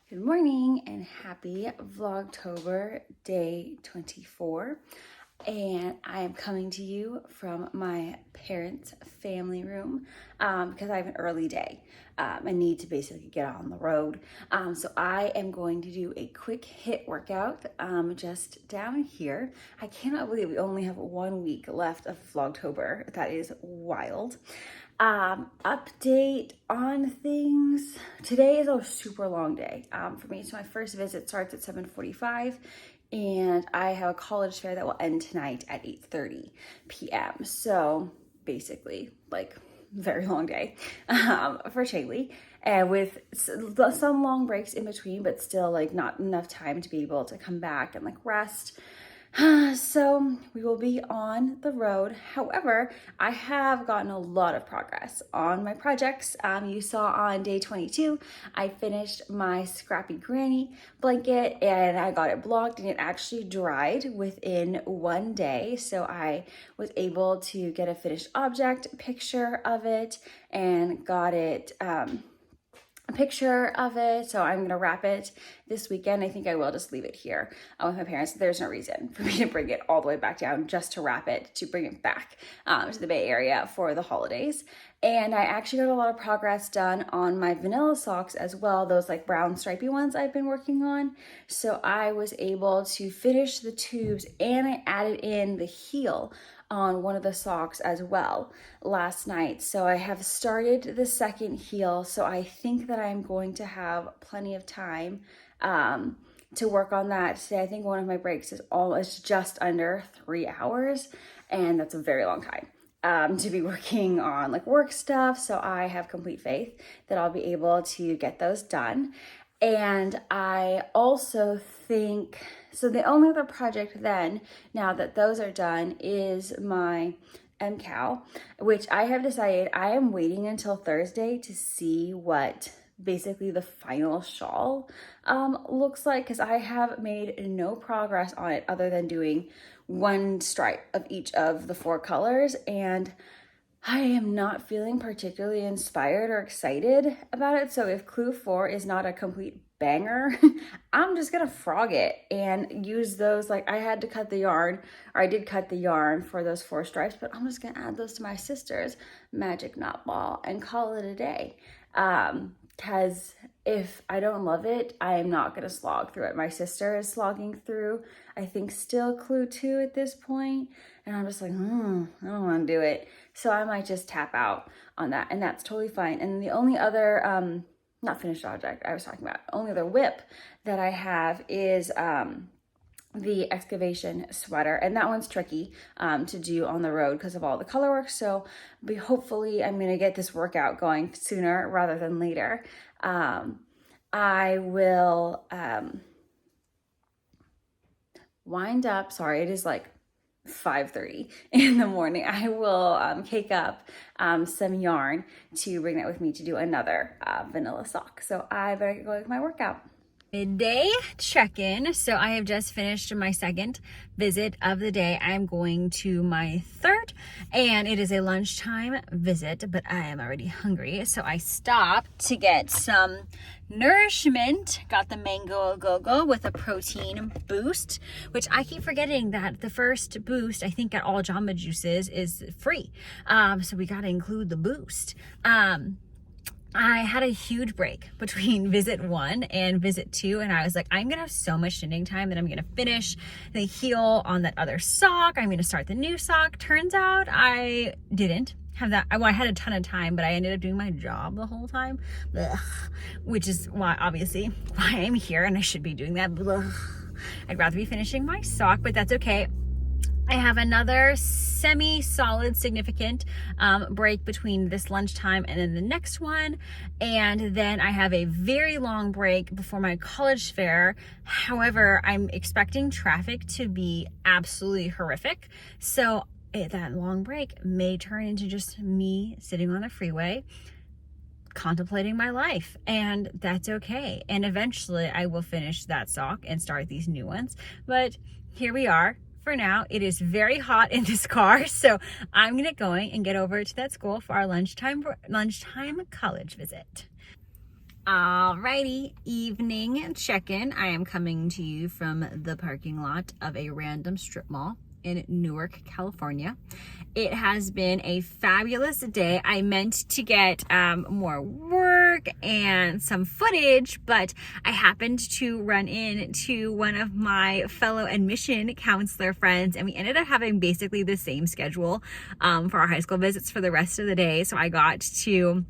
Good morning and happy Vlogtober day 24. And I am coming to you from my parents' family room because I have an early day. I need to basically get on the road. So I am going to do a quick HIIT workout just down here. I cannot believe we only have 1 week left of Vlogtober. That is wild. Update on things. Today is a super long day for me. So my first visit starts at 7:45 and I have a college fair that will end tonight at 8:30 p.m. So basically like very long day for Shaylee, and with some long breaks in between, but still like not enough time to be able to come back and like rest. So we will be on the road. However, I have gotten a lot of progress on my projects. You saw on day 22, I finished my Scrappy Granny blanket and I got it blocked, and it actually dried within 1 day. So I was able to get a finished object picture of it and got it, a picture of it. So I'm gonna wrap it this weekend. I think I will just leave it here with my parents. There's no reason for me to bring it all the way back down just to wrap it, to bring it back to the Bay Area for the holidays. And I actually got a lot of progress done on my vanilla socks as well, those like brown stripy ones I've been working on. So I was able to finish the tubes, and I added in the heel on one of the socks as well last night. So I have started the second heel. So I think that I'm going to have plenty of time to work on that today. I think one of my breaks is almost just under 3 hours, and that's a very long time to be working on like work stuff. So I have complete faith that I'll be able to get those done. And I also think, so the only other project then, now that those are done, is my MCAL, which I have decided I am waiting until Thursday to see what basically the final shawl looks like, because I have made no progress on it other than doing one stripe of each of the 4 colors, and I am not feeling particularly inspired or excited about it. So if clue 4 is not a complete banger, I'm just gonna frog it and use those. Like I had to cut the yarn, or I did cut the yarn for those 4 stripes, but I'm just gonna add those to my sister's magic knot ball and call it a day. Because if I don't love it, I am not gonna slog through it. My sister is slogging through, I think, still clue 2 at this point, and I'm just like, I don't want to do it. So I might just tap out on that, and that's totally fine. And the only other not finished object I was talking about, only other whip that I have is the excavation sweater, and that one's tricky to do on the road because of all the color work. So hopefully I'm gonna get this workout going sooner rather than later. I will wind up, sorry, it is like 5:30 in the morning. I will cake up some yarn to bring that with me to do another vanilla sock. So I better get going with my workout. Midday check-in. So I have just finished my second visit of the day. I'm going to my third, and it is a lunchtime visit, but I am already hungry. So I stopped to get some nourishment. Got the mango go-go with a protein boost, which I keep forgetting that the first boost, I think at all Jamba Juices, is free. So we got to include the boost. I had a huge break between visit 1 and visit 2, and I was like, I'm gonna have so much knitting time that I'm gonna finish the heel on that other sock. I'm gonna start the new sock. Turns out I didn't have that. Well, I had a ton of time, but I ended up doing my job the whole time. Ugh. Which is why, obviously, why I'm here, and I should be doing that. Ugh. I'd rather be finishing my sock, but that's okay. I have another semi-solid significant break between this lunchtime and then the next one. And then I have a very long break before my college fair. However, I'm expecting traffic to be absolutely horrific. So that long break may turn into just me sitting on the freeway contemplating my life, and that's okay. And eventually I will finish that sock and start these new ones. But here we are. For now, it is very hot in this car, so I'm gonna get going and get over to that school for our lunchtime college visit. Alrighty, evening check-in. I am coming to you from the parking lot of a random strip mall in Newark, California. It has been a fabulous day. I meant to get more work and some footage, but I happened to run into one of my fellow admission counselor friends, and we ended up having basically the same schedule for our high school visits for the rest of the day. So I got to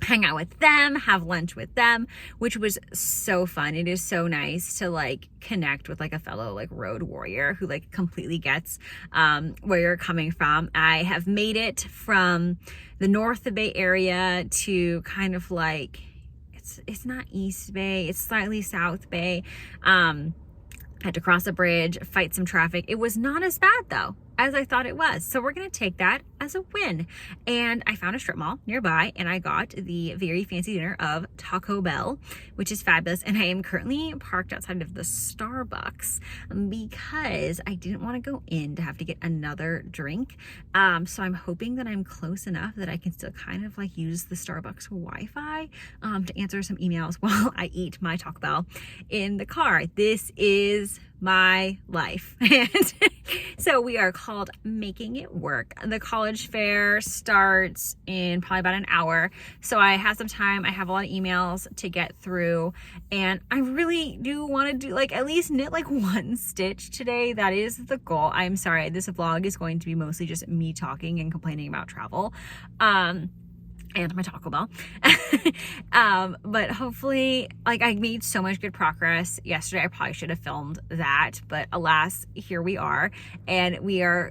hang out with them, have lunch with them, which was so fun. It is so nice to like connect with like a fellow like road warrior who like completely gets where you're coming from. I have made it from the North Bay area to kind of like, it's not East Bay, it's slightly South Bay. Had to cross a bridge, fight some traffic. It was not as bad though as I thought it was. So we're gonna take that as a win. And I found a strip mall nearby and I got the very fancy dinner of Taco Bell, which is fabulous. And I am currently parked outside of the Starbucks because I didn't want to go in to have to get another drink. So I'm hoping that I'm close enough that I can still kind of like use the Starbucks Wi-Fi to answer some emails while I eat my Taco Bell in the car. This is my life. And so we are called Making It Work. The college fair starts in probably about an hour. So I have some time. I have a lot of emails to get through and I really do want to do like at least knit like one stitch today. That is the goal. I'm sorry. This vlog is going to be mostly just me talking and complaining about travel. And my Taco Bell. But hopefully, like I made so much good progress yesterday. I probably should have filmed that, but alas, here we are. And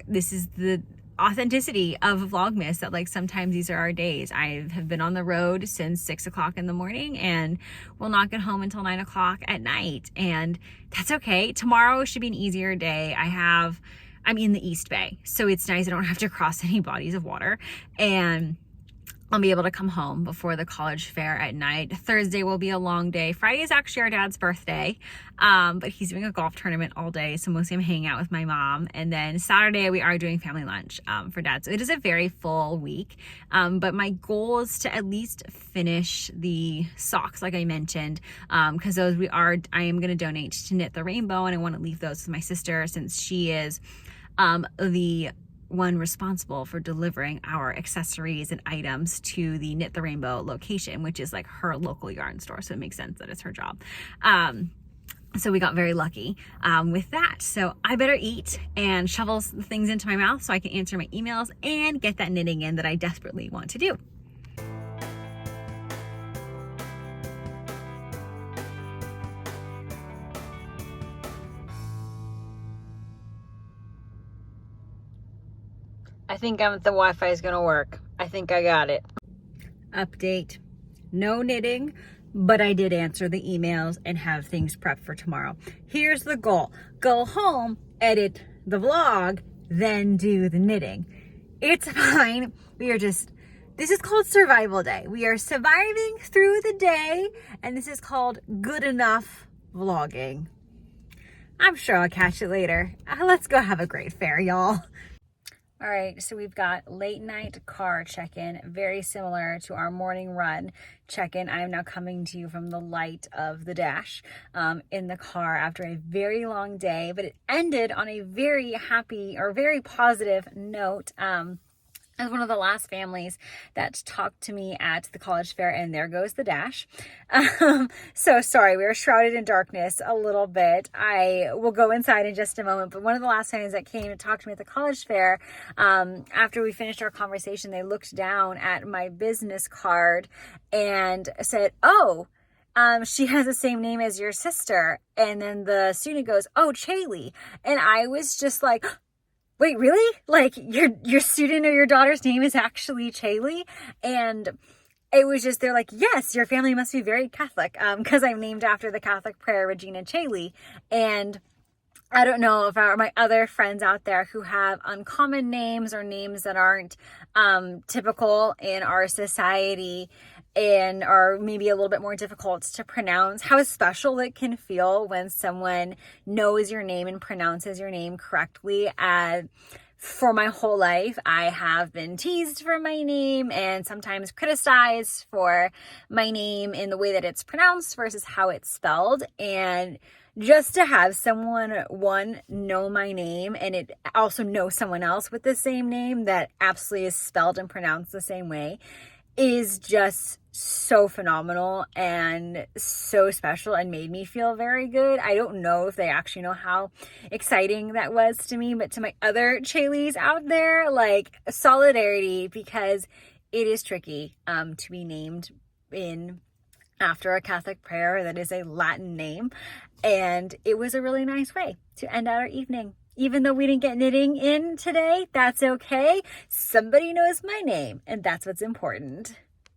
this is the authenticity of Vlogmas, that like sometimes these are our days. I have been on the road since 6 o'clock in the morning and will not get home until 9 o'clock at night. And that's okay. Tomorrow should be an easier day. I'm in the East Bay, so it's nice. I don't have to cross any bodies of water. And I'll be able to come home before the college fair at night. Thursday will be a long day. Friday is actually our dad's birthday, but he's doing a golf tournament all day, so mostly I'm hanging out with my mom. And then Saturday we are doing family lunch for dad. So it is a very full week, but my goal is to at least finish the socks, like I mentioned, because I am going to donate to Knit the Rainbow, and I want to leave those with my sister since she is the one responsible for delivering our accessories and items to the Knit the Rainbow location, which is like her local yarn store. So it makes sense that it's her job. So we got very lucky with that. So I better eat and shovel things into my mouth so I can answer my emails and get that knitting in that I desperately want to do. I think the Wi-Fi is gonna work. I think I got it. Update, no knitting, but I did answer the emails and have things prepped for tomorrow. Here's the goal. Go home, edit the vlog, then do the knitting. It's fine. This is called survival day. We are surviving through the day, and this is called good enough vlogging. I'm sure I'll catch it later. Let's go have a great fair, y'all. All right, so we've got late night car check-in, very similar to our morning run check-in. I am now coming to you from the light of the dash in the car after a very long day, but it ended on a very happy or very positive note. As one of the last families that talked to me at the college fair, and there goes the dash. So sorry, we were shrouded in darkness a little bit. I will go inside in just a moment, but one of the last families that came to talk to me at the college fair, after we finished our conversation, they looked down at my business card and said, "Oh, she has the same name as your sister." And then the student goes, "Oh, Chaley." And I was just like, wait, really? Like your student or your daughter's name is actually Chaley? And it was just, they're like, yes, your family must be very Catholic, because I'm named after the Catholic prayer Regina Chaley. And I don't know if my other friends out there who have uncommon names or names that aren't typical in our society and are maybe a little bit more difficult to pronounce, how special it can feel when someone knows your name and pronounces your name correctly. for my whole life, I have been teased for my name and sometimes criticized for my name in the way that it's pronounced versus how it's spelled. And just to have someone, one, know my name, and it also know someone else with the same name that absolutely is spelled and pronounced the same way, is just so phenomenal and so special and made me feel very good. I don't know if they actually know how exciting that was to me, but to my other Chayleys out there, like, solidarity, because it is tricky to be named in after a Catholic prayer that is a Latin name. And it was a really nice way to end our evening. Even though we didn't get knitting in today, that's okay. Somebody knows my name, and that's what's important.